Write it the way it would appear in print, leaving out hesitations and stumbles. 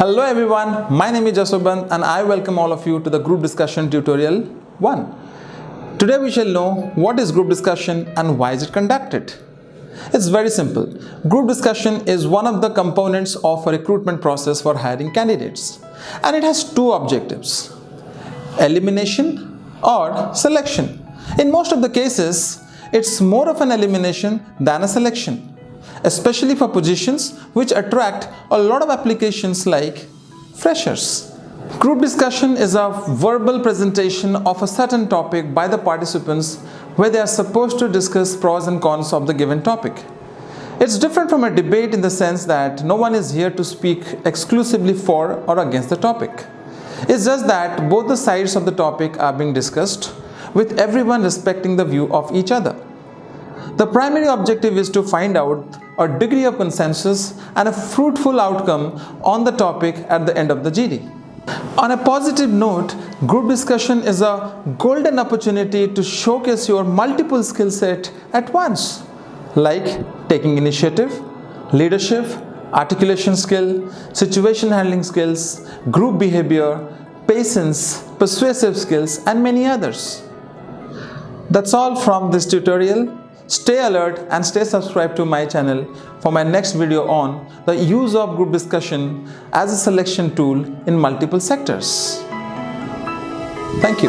Hello everyone, my name is Jasuband and I welcome all of you to the group discussion tutorial 1. Today we shall know what is group discussion and why is it conducted. It's very simple. Group discussion is one of the components of a recruitment process for hiring candidates, and it has two objectives: elimination or selection. In most of the cases, it's more of an elimination than a selection, especially for positions which attract a lot of applications like freshers. Group discussion is a verbal presentation of a certain topic by the participants where they are supposed to discuss pros and cons of the given topic. It's different from a debate in the sense that no one is here to speak exclusively for or against the topic. It's just that both the sides of the topic are being discussed, with everyone respecting the view of each other. The primary objective is to find out a degree of consensus and a fruitful outcome on the topic at the end of the GD. On a positive note, group discussion is a golden opportunity to showcase your multiple skill set at once, like taking initiative, leadership, articulation skill, situation handling skills, group behavior, patience, persuasive skills, and many others. That's all from this tutorial. Stay alert and stay subscribed to my channel for my next video on the use of group discussion as a selection tool in multiple sectors. Thank you.